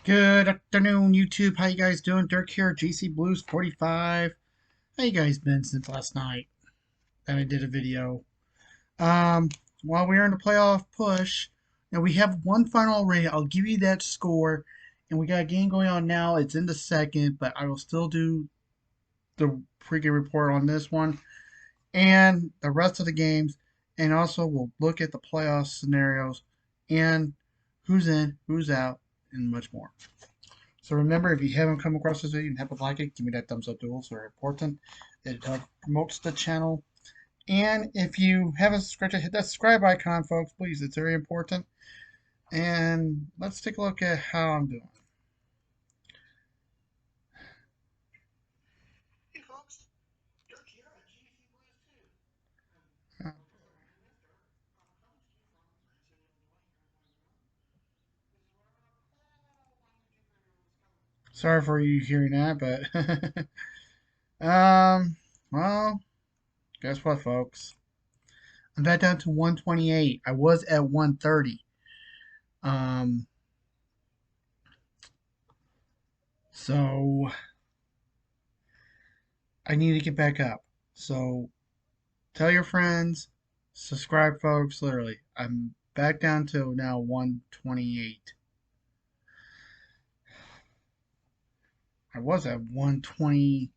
Good afternoon, YouTube. How you guys doing? Dirk here, GC Blues 45. How you guys been since last night that I did a video? Um, while we're in the playoff push, and we have one final already. I'll give you that score, and we got a game going on now. It's in the second, but I will still do the pregame report on this one and the rest of the games, and also we'll look at the playoff scenarios and who's in, who's out, and much more. So remember, if you haven't come across this video and haven't liked it, give me that thumbs up. Duels are important. It promotes the channel. And if you haven't subscribed, hit that subscribe icon, folks, please. It's very important. And let's take a look at how I'm doing. Uh, Sorry for you hearing that, but well, guess what, folks? I'm back down to 128. I was at 130. Um, so I need to get back up. So tell your friends, subscribe, folks. Literally, I'm back down to now 128. I was at 120.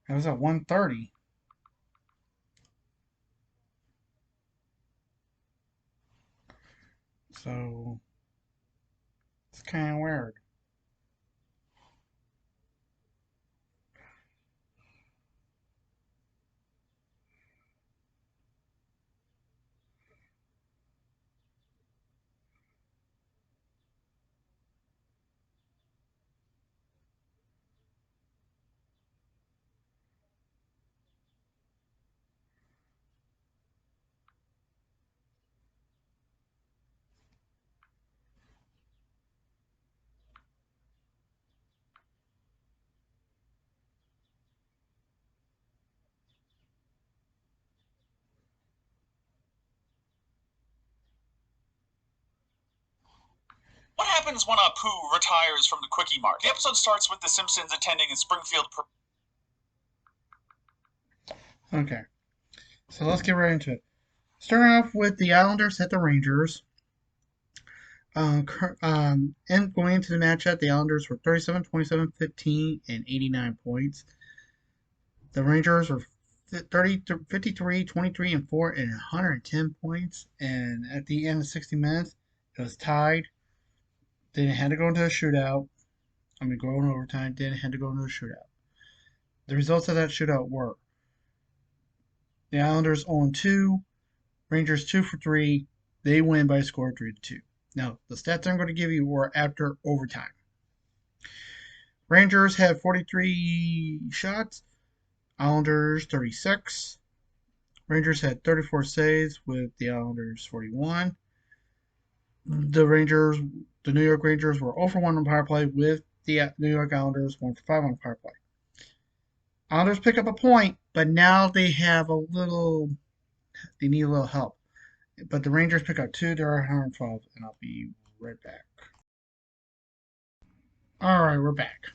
I was at 130. So it's kind of weird. What happens when Apu retires from the Quickie Mart? The episode starts with the Simpsons attending a Springfield. Okay, so let's get right into it. Starting off with the Islanders at the Rangers. And going into the matchup, the Islanders were 37, 27, 15, and 89 points. The Rangers were 30, 53, 23, and 4, and 110 points. And at the end of 60 minutes, it was tied. Then it had to go into a shootout. Go in overtime. Then it had to go into a shootout. The results of that shootout were the Islanders 0-2, Rangers 2 for 3. They win by a score of 3-2. Now, the stats I'm going to give you were after overtime. Rangers had 43 shots, Islanders 36. Rangers had 34 saves with the Islanders 41. The New York Rangers were 0 for 1 on power play with the New York Islanders 1 for 5 on power play. Islanders pick up a point, but now they need a little help. But the Rangers pick up 2, they're 112, and I'll be right back. All right, we're back.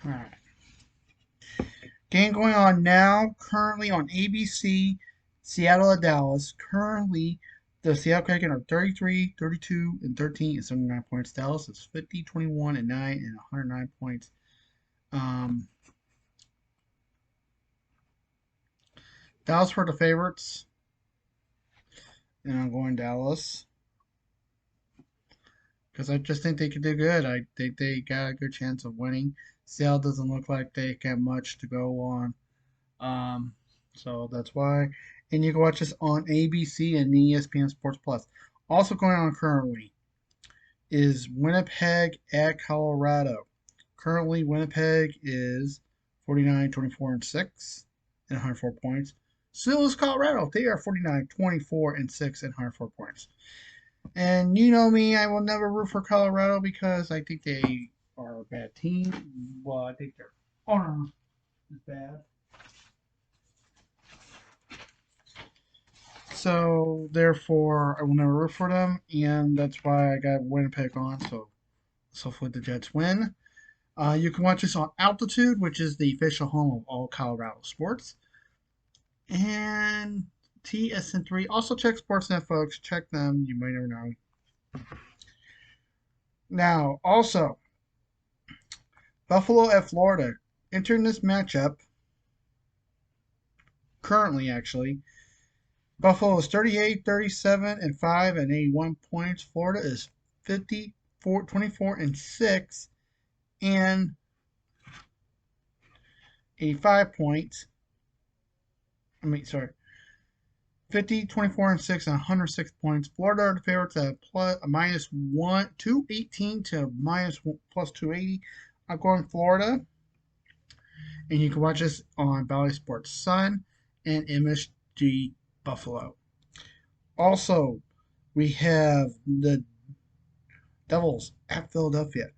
All right. Game going on now, currently on ABC, Seattle at Dallas. Currently, the Seattle Kraken are 33, 32, and 13 and 79 points. Dallas is 50, 21, and 9 and 109 points. Um, Dallas were the favorites, and I'm going Dallas because I just think they could do good. I think they got a good chance of winning. Seattle doesn't look like they got much to go on. So that's why. And you can watch this on ABC and ESPN Sports Plus. Also going on currently is Winnipeg at Colorado. Currently, Winnipeg is 49, 24, and 6 and 104 points. So is Colorado. They are 49, 24, and 6 and 104 points. And you know me, I will never root for Colorado because I think they are a bad team. Well, I think their owner is bad. So therefore, I will never root for them, and that's why I got Winnipeg on. So hopefully the Jets win. You can watch us on Altitude, which is the official home of all Colorado sports, and TSN3. Also check Sportsnet, folks. Check them. You might never know. Now, also Buffalo at Florida. Entering this matchup currently, actually, Buffalo is 38, 37, and 5 and 81 points. Florida is 54, 24 and 6 and 85 points. 50, 24 and 6 and 106 points. Florida are the favorites at plus, minus 218 to plus 280. I'm going Florida. And you can watch us on Valley Sports Sun and MSG Buffalo. Also, we have the Devils at Philadelphia.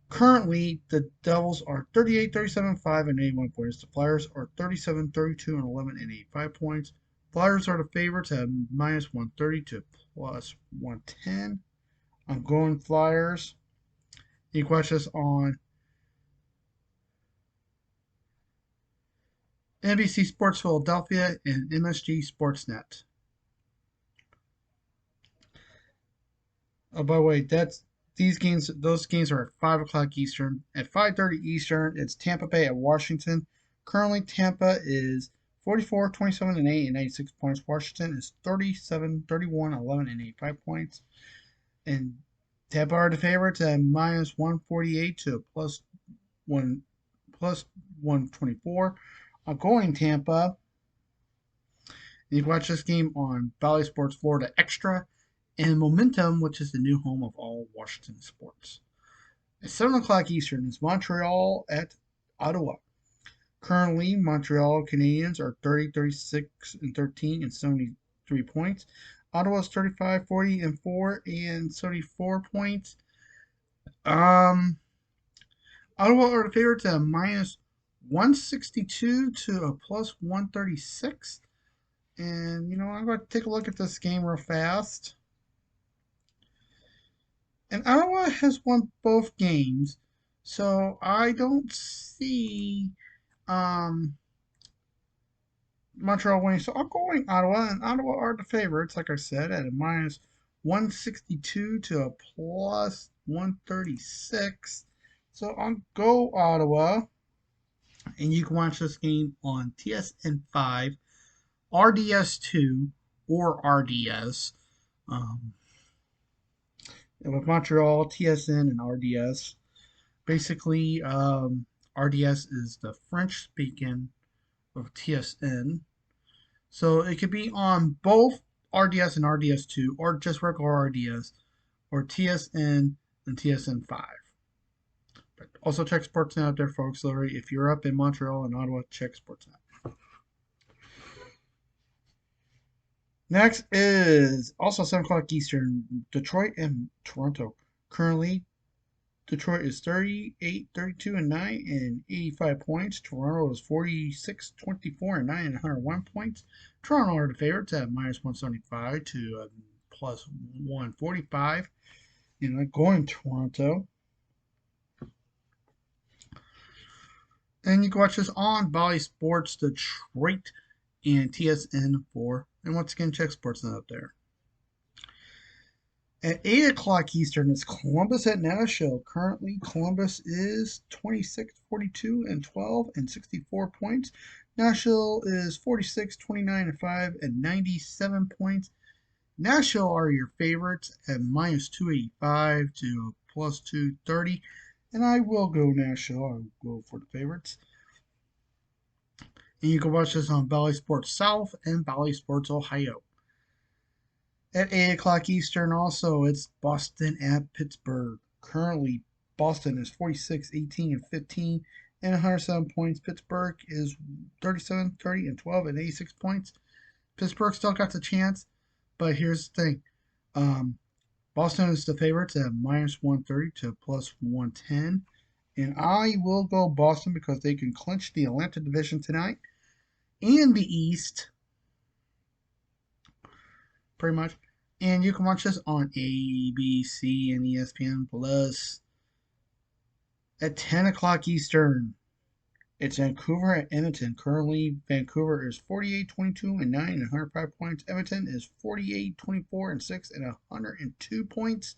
Currently, the Devils are 38, 37, 5, and 81 points. The Flyers are 37, 32, and 11, and 85 points. Flyers are the favorites at minus 130 to plus 110. I'm going Flyers. You can watch us on NBC Sports Philadelphia and MSG Sportsnet. Oh, by the way, those games are at 5 o'clock Eastern. At 5:30 Eastern, it's Tampa Bay at Washington. Currently, Tampa is 44, 27, and 8 and 86 points. Washington is 37, 31, 11, and 85 points. And Tampa are the favorites at minus 148 to plus 124. I'm going Tampa. You can watch this game on Valley Sports Florida Extra and Momentum, which is the new home of all Washington sports. At 7 o'clock Eastern is Montreal at Ottawa. Currently, Montreal Canadiens are 30, 36, and 13 and 73 points. Ottawa's 35, 40, and 4 and 74 points. Ottawa are the favorites at minus 162 to a plus 136. And, I'm going to take a look at this game real fast. And Ottawa has won both games, so I don't see Montreal winning. So I'm going Ottawa, and Ottawa are the favorites, like I said, at a minus 162 to a plus 136. So I'll go Ottawa, and you can watch this game on TSN5, RDS2, or RDS. With Montreal, TSN, and RDS. Basically, RDS is the French speaking of TSN. So it could be on both RDS and RDS2, or just regular RDS, or TSN and TSN5. But also check Sportsnet out there, folks. Larry, if you're up in Montreal and Ottawa, check Sportsnet. Next is also 7 o'clock Eastern, Detroit and Toronto. Currently, Detroit is 38, 32, and 9 and 85 points. Toronto is 46, 24, and 9 and 101 points. Toronto are the favorites at minus 175 to plus 145. And I'm going Toronto. And you can watch this on Valley Sports Detroit and TSN4. And once again, check Sportsnet up there. At 8 o'clock Eastern, it's Columbus at Nashville. Currently, Columbus is 26, 42, and 12, and 64 points. Nashville is 46, 29, and 5, and 97 points. Nashville are your favorites at minus 285 to plus 230. And I will go Nashville. I will go for the favorites. And you can watch this on Valley Sports South and Valley Sports Ohio. At 8 o'clock Eastern, also, it's Boston at Pittsburgh. Currently, Boston is 46, 18, and 15, and 107 points. Pittsburgh is 37, 30, and 12, and 86 points. Pittsburgh still got the chance, but here's the thing. Boston is the favorites at minus 130 to plus 110. And I will go Boston because they can clinch the Atlantic Division tonight and the East. pretty much. And you can watch this on ABC and ESPN Plus at 10 o'clock Eastern. It's Vancouver at Edmonton. Currently, Vancouver is 48-22-9 and 105 points. Edmonton is 48-24-6 and 102 points.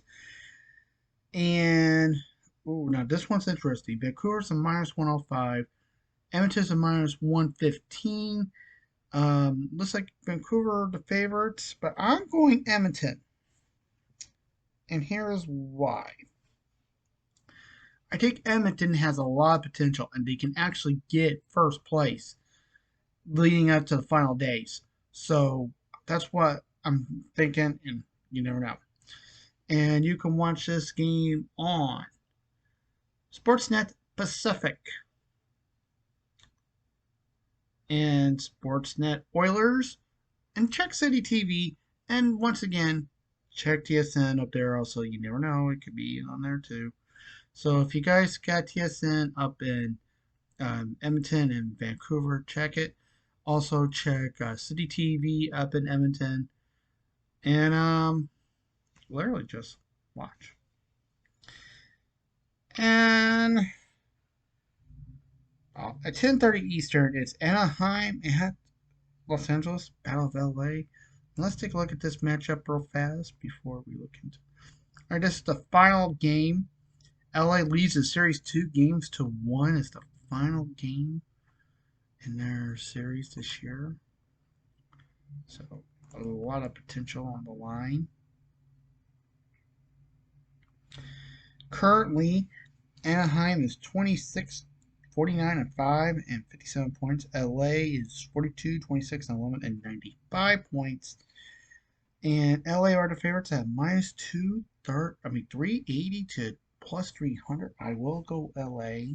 And now this one's interesting. Vancouver's a minus 105. Edmonton's a minus 115. Looks like Vancouver are the favorites, but I'm going Edmonton. And here is why. I think Edmonton has a lot of potential and they can actually get first place leading up to the final days. So that's what I'm thinking, and you never know. And you can watch this game on Sportsnet Pacific and Sportsnet Oilers and Czech City TV. And once again, check TSN up there also. You never know, it could be on there too. So if you guys got TSN up in Edmonton and Vancouver, check it. Also check City TV up in Edmonton, and literally just watch. And at 10:30 Eastern, it's Anaheim at Los Angeles, Battle of LA. Let's take a look at this matchup real fast before we look into. All right, this is the final game. LA leads the series 2-1. It's the final game in their series this year. So a lot of potential on the line. Currently, Anaheim is 26, 49-5 and 57 points. LA is 42, 26 and 11 and 95 points. And LA are the favorites at minus 380 to plus 300. I will go LA.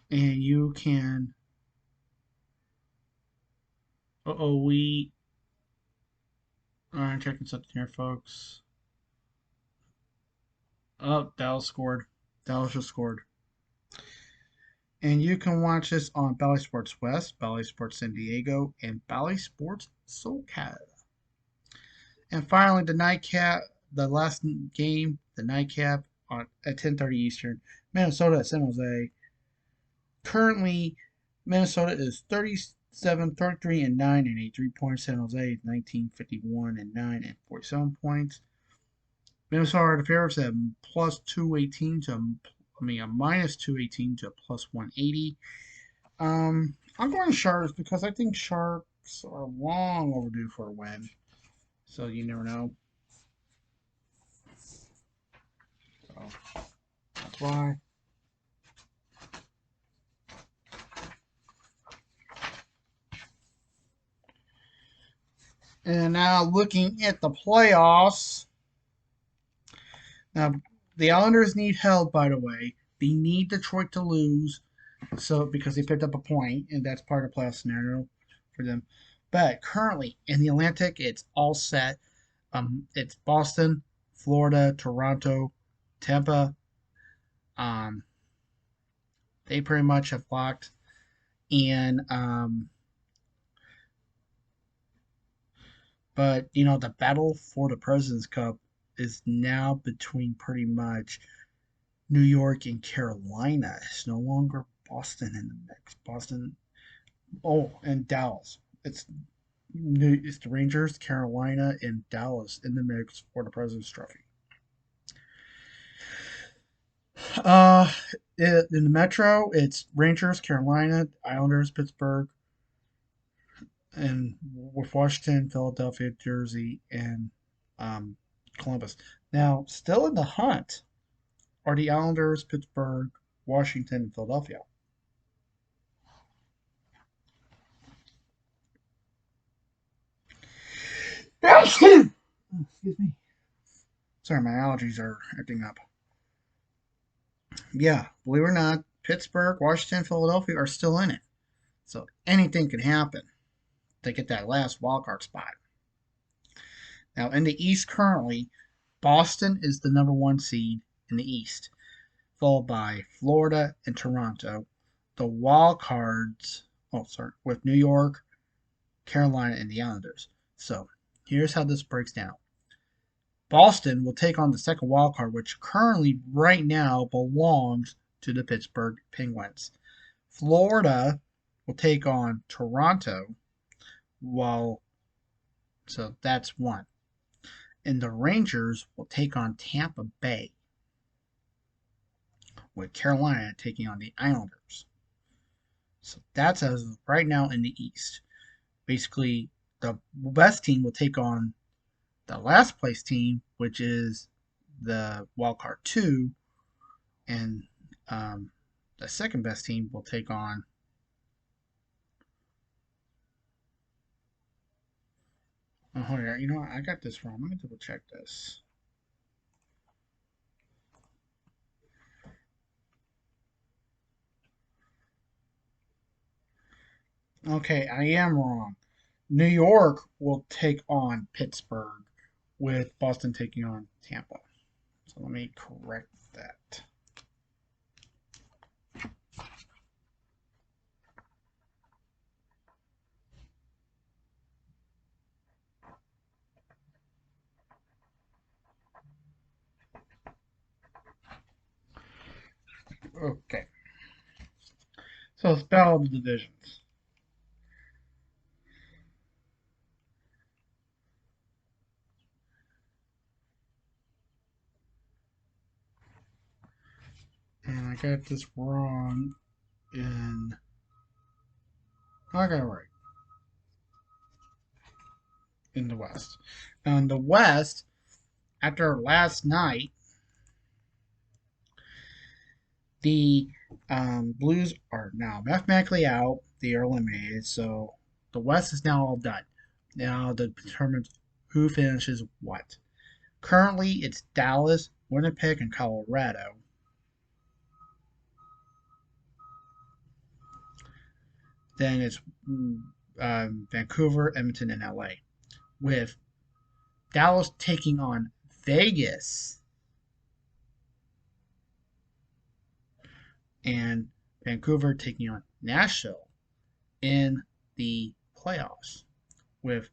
And you can. I'm checking something here, folks. Oh, Dallas scored. Dallas just scored. And you can watch this on Bally Sports West, Bally Sports San Diego, and Bally Sports SoCal. And finally, the nightcap, the last game, the nightcap at 10:30 Eastern, Minnesota at San Jose. Currently, Minnesota is 37, 33 and 9 and 83 points. San Jose is 19, 51 and 9 and 47 points. Minnesota are the favorites at plus 218 to a minus 218 to plus 180. I'm going Sharks because I think Sharks are long overdue for a win. So you never know. So that's why. And now looking at the playoffs. Now, the Islanders need help, by the way. They need Detroit to lose, so because they picked up a point, and that's part of the playoff scenario for them. But currently in the Atlantic, it's all set. It's Boston, Florida, Toronto, Tampa. They pretty much have locked, and but the battle for the President's Cup is now between pretty much New York and Carolina. It's no longer Boston in the mix. And Dallas. It's the Rangers, Carolina, and Dallas in the mix for the President's Trophy. In the Metro, it's Rangers, Carolina, Islanders, Pittsburgh, and with Washington, Philadelphia, Jersey, and Columbus. Now, still in the hunt are the Islanders, Pittsburgh, Washington, and Philadelphia. Excuse me. Sorry, my allergies are acting up. Yeah, believe it or not, Pittsburgh, Washington, Philadelphia are still in it. So anything can happen to get that last wildcard spot. Now, in the East currently, Boston is the number 1 seed in the East, followed by Florida and Toronto. The wild cards, with New York, Carolina, and the Islanders. So here's how this breaks down. Boston will take on the second wild card, which currently, right now, belongs to the Pittsburgh Penguins. Florida will take on Toronto, while so that's one. And the Rangers will take on Tampa Bay, with Carolina taking on the Islanders. So that's as of right now in the East. Basically, the best team will take on the last place team, which is the wild card 2, and the second best team will take on. Oh, hold on. You know what? I got this wrong. Let me double check this. Okay, I am wrong. New York will take on Pittsburgh, with Boston taking on Tampa. So let me correct that. Okay. So it's Battle of the Divisions. And I got this wrong in. I got it right. In the West. Now, in the West, after last night, the Blues are now mathematically out. They are eliminated. So the West is now all done. Now that determines who finishes what. Currently, it's Dallas, Winnipeg, and Colorado. Then it's Vancouver, Edmonton, and LA. With Dallas taking on Vegas and Vancouver taking on Nashville in the playoffs. With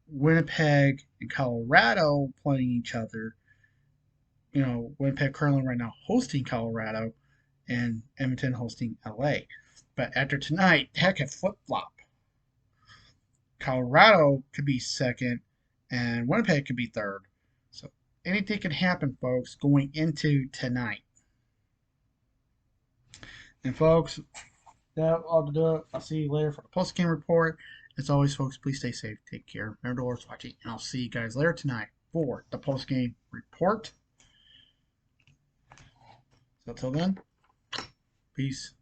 Winnipeg and Colorado playing each other. You know, Winnipeg currently right now hosting Colorado and Edmonton hosting LA. But after tonight, that could flip flop. Colorado could be second and Winnipeg could be third. So anything can happen, folks, going into tonight. And folks, that ought to do it. I'll see you later for the post game report. As always, folks, please stay safe, take care. Remember to always watching, and I'll see you guys later tonight for the post game report. So until then, peace.